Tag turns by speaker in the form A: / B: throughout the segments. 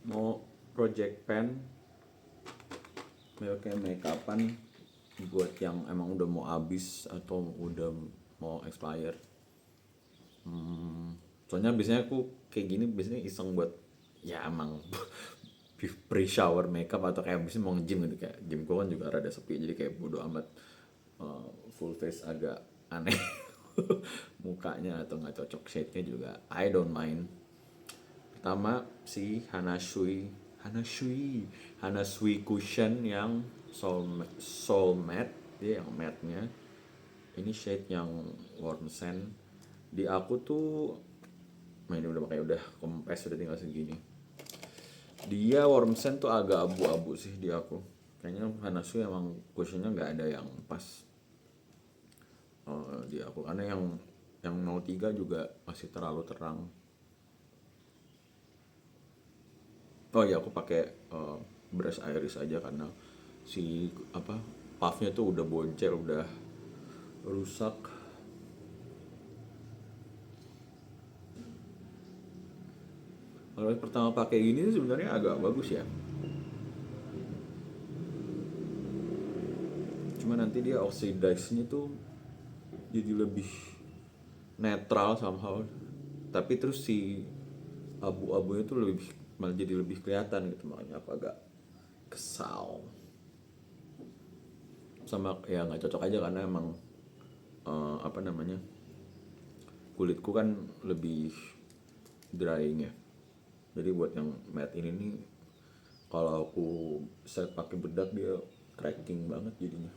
A: mau project pen, kayak make upan buat yang emang udah mau habis atau udah mau expire. Soalnya biasanya aku kayak gini biasanya iseng buat ya emang pre shower makeup atau kayak biasanya mau nge-gym gitu, kayak gymku kan juga rada sepi jadi kayak bodo amat. Full face agak aneh mukanya atau nggak cocok shade-nya juga I don't mind. Pertama si Hanasui cushion yang soul matte, dia yang matte nya. Ini shade yang warm sand. Di aku tuh main udah pakai, udah kempes, udah tinggal segini. Dia warm sand tuh agak abu-abu sih di aku. Kayaknya Hanasui emang cushionnya nggak ada yang pas di aku, karena yang 03 juga masih terlalu terang. Oh iya, aku pakai brush iris aja karena si apa puffnya tuh udah boncel, udah rusak. Kalau pertama pakai gini sih sebenarnya agak bagus ya. Cuma nanti dia oxidize-nya tuh jadi lebih netral somehow. Tapi terus si abu-abunya tuh lebih, malah jadi lebih kelihatan gitu, makanya aku agak kesal. Sama ya nggak cocok aja karena emang apa namanya, kulitku kan lebih drying ya. Jadi buat yang matte ini nih, kalau aku set pakai bedak dia cracking banget jadinya.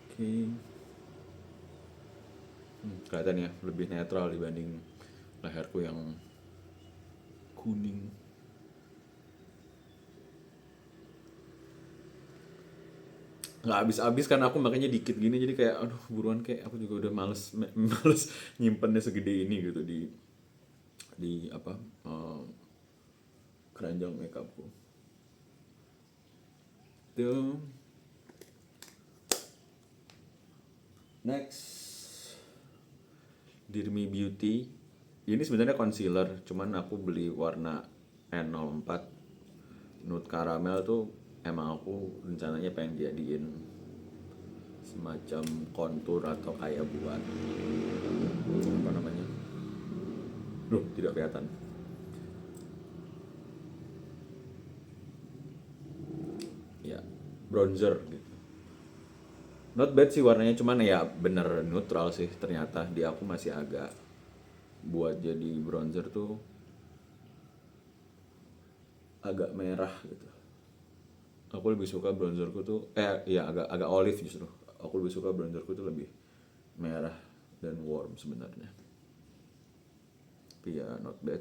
A: Oke. Kelihatan ya lebih netral dibanding leherku yang kuning. Nggak habis-habis kan aku, makanya dikit gini jadi kayak aduh buruan, kayak aku juga udah males males nyimpennya segede ini gitu di apa, keranjang makeupku tuh. Next, Dirmi Beauty. Ini sebenarnya concealer, cuman aku beli warna N04 nude caramel tuh. Emang aku rencananya pengen jadiin semacam kontur atau kayak buat apa namanya, tidak kelihatan ya, bronzer gitu. Not bad sih warnanya, cuman ya bener neutral sih ternyata. Di aku masih agak, buat jadi bronzer tuh agak merah gitu. Aku lebih suka bronzerku tuh ya agak agak olive justru. Aku lebih suka bronzerku tuh lebih merah dan warm sebenarnya. Tapi ya not bad.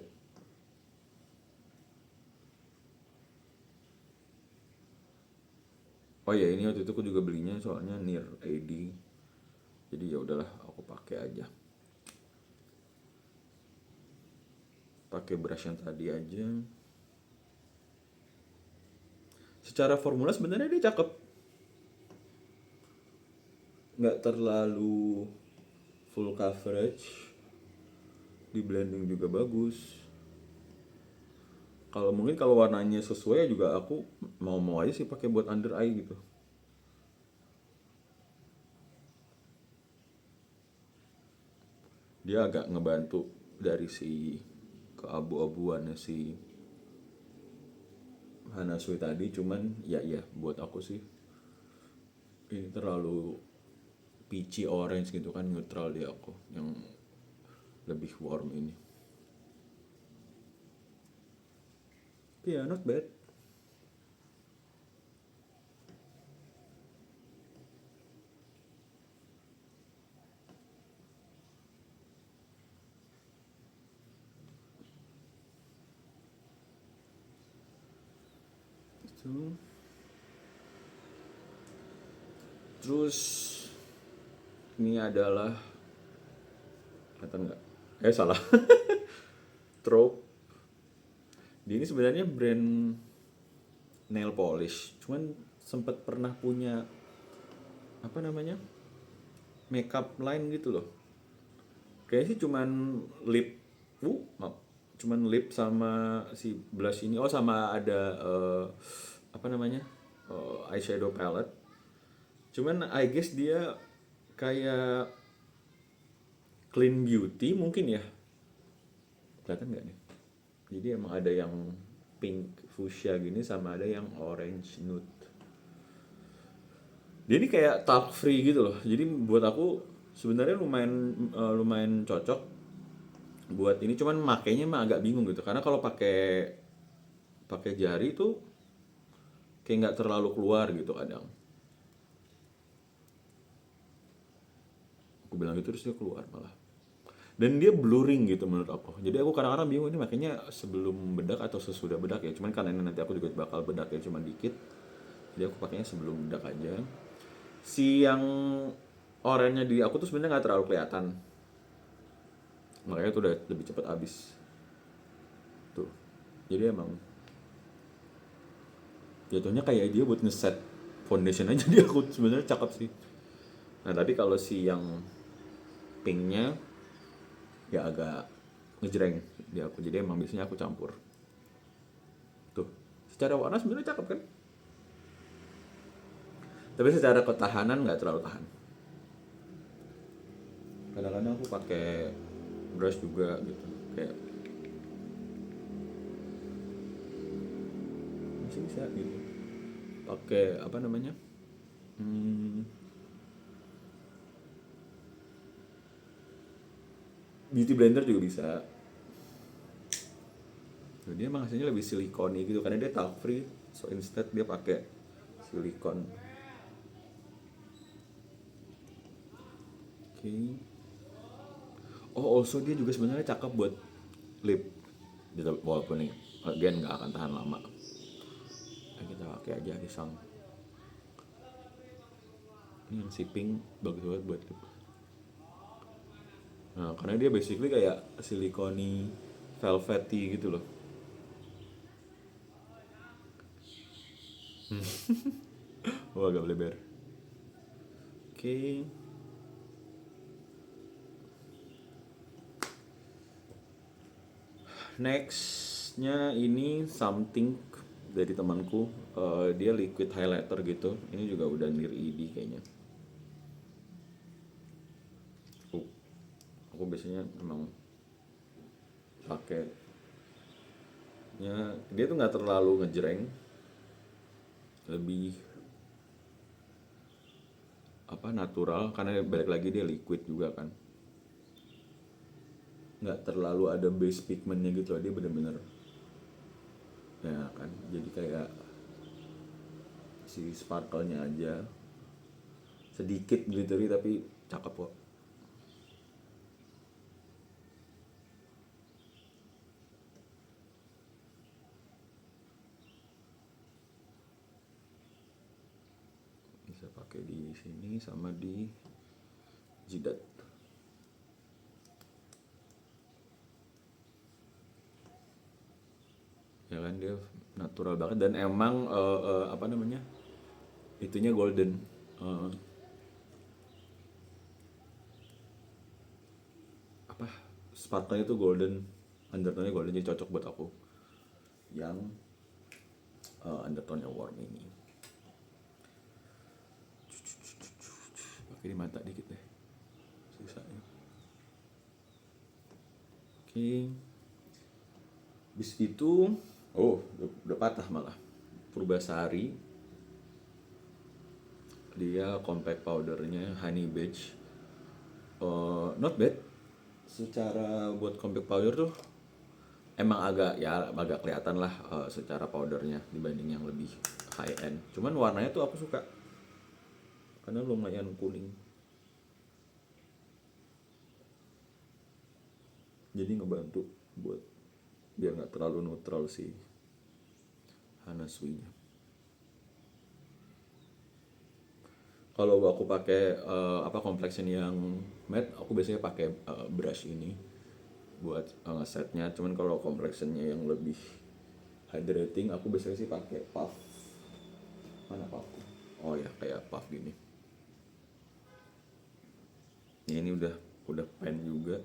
A: Oh ya, ini waktu itu aku juga belinya soalnya near AD. Jadi ya udahlah aku pakai aja. Pakai brush yang tadi aja. Secara formula sebenarnya dia cakep. Nggak terlalu full coverage. Di blending juga bagus. Kalau mungkin kalau warnanya sesuai juga aku mau aja sih pakai buat under eye gitu. Dia agak ngebantu dari si keabu-abuannya si Hanasui tadi, cuman ya buat aku sih ini terlalu peachy orange gitu kan, neutral di aku yang lebih warm ini. Iya, yeah, not bad. Itu. Terus ini adalah, kata nggak? Salah. Trope. Dia ini sebenarnya brand nail polish, cuman sempat pernah punya apa namanya, makeup line gitu loh, kayaknya sih cuman lip sama si blush ini. Oh, sama ada apa namanya, eyeshadow palette. Cuman I guess dia kayak clean beauty mungkin ya, kelihatan nggak nih? Jadi emang ada yang pink fuchsia gini sama ada yang orange nude. Dia ini kayak talc free gitu loh. Jadi buat aku sebenarnya lumayan cocok buat ini. Cuman makainya mah agak bingung gitu. Karena kalau pakai pakai jari tuh kayak nggak terlalu keluar gitu kadang. Aku bilang gitu terus dia keluar malah. Dan dia blurring gitu menurut aku. Jadi aku kadang-kadang bingung ini makanya sebelum bedak atau sesudah bedak ya. Cuman karena ini nanti aku juga bakal bedak ya cuma dikit. Jadi aku pakainya sebelum bedak aja. Si yang oranye di aku tuh sebenarnya nggak terlalu kelihatan. Makanya tuh udah lebih cepat habis. Tuh. Jadi emang jatuhnya kayak dia buat ngeset foundation aja dia aku sebenarnya cakep sih. Nah, tapi kalau si yang pinknya ya agak ngejreng di aku. Jadi emang biasanya aku campur. Tuh. Secara warna sebenarnya cakep kan? Tapi secara ketahanan nggak terlalu tahan. Kadang-kadang aku pakai brush juga gitu. Kayak masih bisa gitu. Pakai apa namanya? Hmm, beauty blender juga bisa. Nah, dia emang hasilnya lebih silikoni gitu karena dia talc free. So instead dia pakai silikon. Oke. Okay. Oh, also dia juga sebenarnya cakep buat lip. Walaupun nih, again nggak akan tahan lama. Nah, kita pakai aja pisang. Ini yang si pink bagus banget buat lip. Nah, karena dia basically kayak silikoni velvety gitu loh. Oh, agak lebar. Oke. Okay. Nextnya ini something dari temanku. Dia liquid highlighter gitu. Ini juga udah near ED kayaknya. Aku, aku biasanya emang pakai dia tuh nggak terlalu ngejreng, lebih apa natural karena balik lagi dia liquid juga kan, nggak terlalu ada base pigmentnya gitu loh, dia bener-bener ya kan, jadi kayak si sparkle-nya aja sedikit glittery tapi cakep kok. Bisa pakai di sini sama di jidat. Ya kan dia natural banget dan emang apa namanya? Itunya golden. Eh, apa? Sparkle-nya tuh golden, undertone-nya golden jadi cocok buat aku. Yang undertone-nya warm ini. Pakai di mata dikit deh. Sisanya. Oke. Bis itu, oh, udah patah malah. Purbasari, dia compact powdernya Honey Beige. Not bad. Secara buat compact powder tuh emang agak kelihatan lah secara powdernya dibanding yang lebih high end. Cuman warnanya tuh aku suka karena lumayan kuning. Jadi ngebantu buat biar nggak terlalu neutral si Hana Sui-nya. Kalau aku pakai apa complexion yang matte, aku biasanya pakai brush ini buat ngesetnya. Cuman kalau complexionnya yang lebih hydrating, aku biasanya sih pakai puff. Mana puff? Oh ya, kayak puff gini. Ini udah pen juga.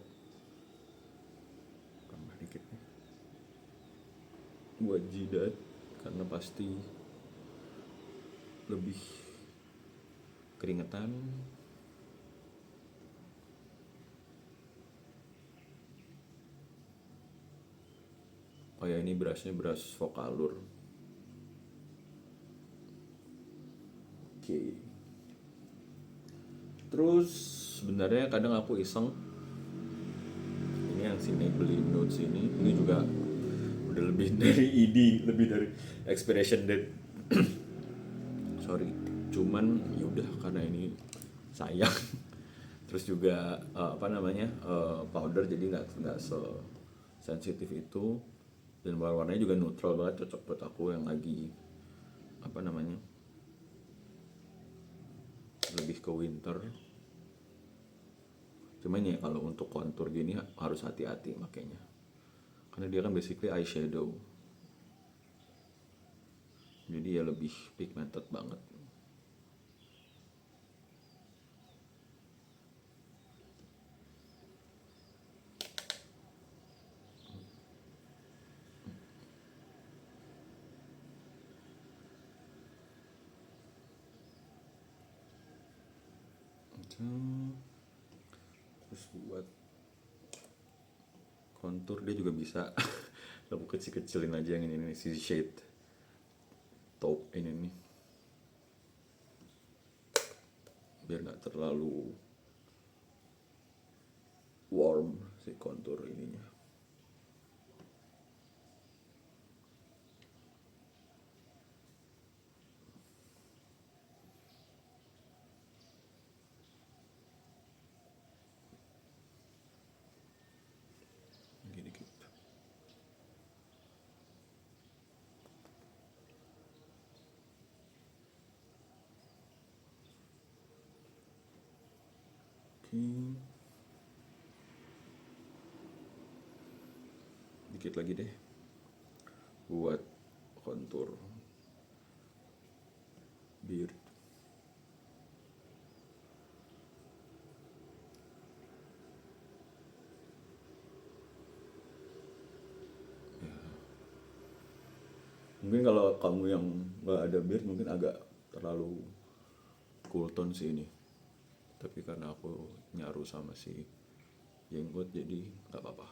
A: buat jidat karena pasti lebih keringetan. Oh ya, ini berasnya beras Vocalour. Oke. Terus sebenarnya kadang aku iseng, ini yang si Maybelline Notes ini juga udah lebih dari lebih dari expiration date. Sorry, cuman yaudah karena ini sayang. Terus juga powder, jadi nggak sensitif itu, dan warnanya juga neutral banget, cocok buat aku yang lagi lebih ke winter. Cuman ya kalau untuk kontur gini harus hati-hati makanya, karena dia kan basically eyeshadow, jadi ya lebih pigmented banget. Terus buat kontur dia juga bisa aku kecil-kecilin aja yang ini si shade taupe ini nih, biar nggak terlalu warm si kontur ininya. Dikit. Oke. Dikit lagi deh buat kontur beard. Mungkin kalau kamu yang nggak ada beard mungkin agak terlalu cool tone sih ini, tapi karena aku nyaru sama si jenggot jadi nggak apa-apa.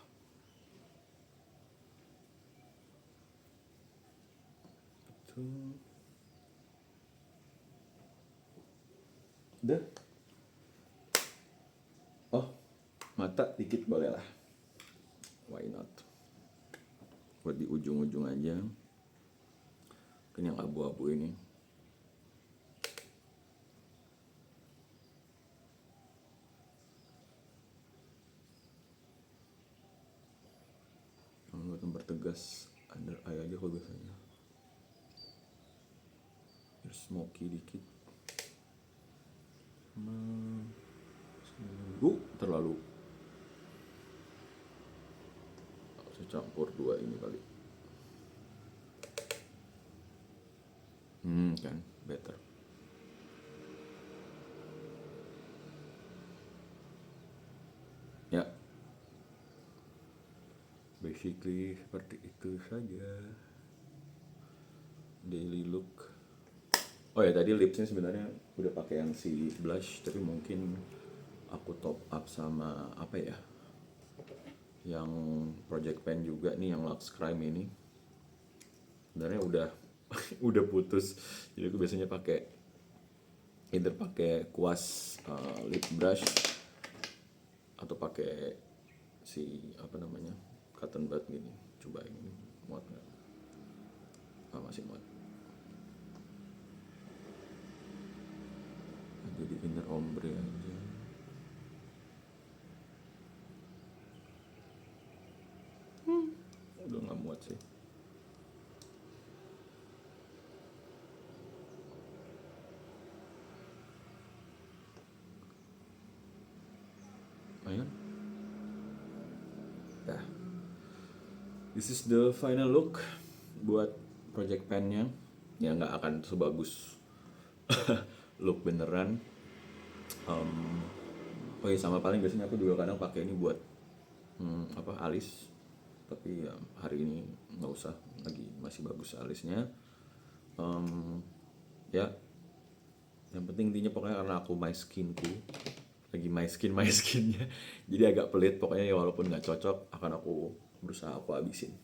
A: Udah. Oh, mata dikit boleh lah, why not, buat di ujung-ujung aja. Mungkin yang abu-abu ini. Buat mempertegas under eye aja kok biasanya, biar smoky dikit. Terlalu saya campur dua ini kali. Kan better. Ya, basically seperti itu saja daily look. Oh ya, tadi lipsnya sebenarnya udah pakai yang si blush, tapi mungkin aku top up sama apa ya, yang Project Pen juga nih, yang Lux Crime ini. Sebenarnya udah udah putus, jadi aku biasanya pakai kuas lip brush atau pakai si cotton bud gini. Coba ini muat nggak? Masih muat. Jadi inner ombre aja. Udah nggak muat sih. Ayo. Dah. This is the final look buat Project Pen-nya. Ya nggak akan sebagus look beneran. Oh iya, sama paling biasanya aku juga kadang pakai ini buat alis. tapi ya hari ini nggak usah, lagi masih bagus alisnya. Ya yang penting intinya pokoknya karena aku my skinku lagi my skinnya jadi agak pelit pokoknya, ya walaupun nggak cocok akan aku berusaha aku habisin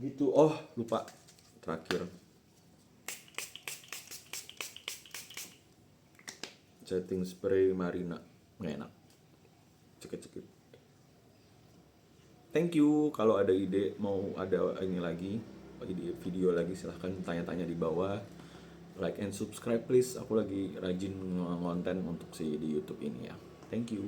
A: gitu. Oh lupa, terakhir setting spray Marina nggak enak, cekit-cekit. Thank you, kalau ada ide mau ada ini lagi, ide video lagi silahkan tanya-tanya di bawah. Like and subscribe please, aku lagi rajin ngonten untuk si di YouTube ini ya. Thank you.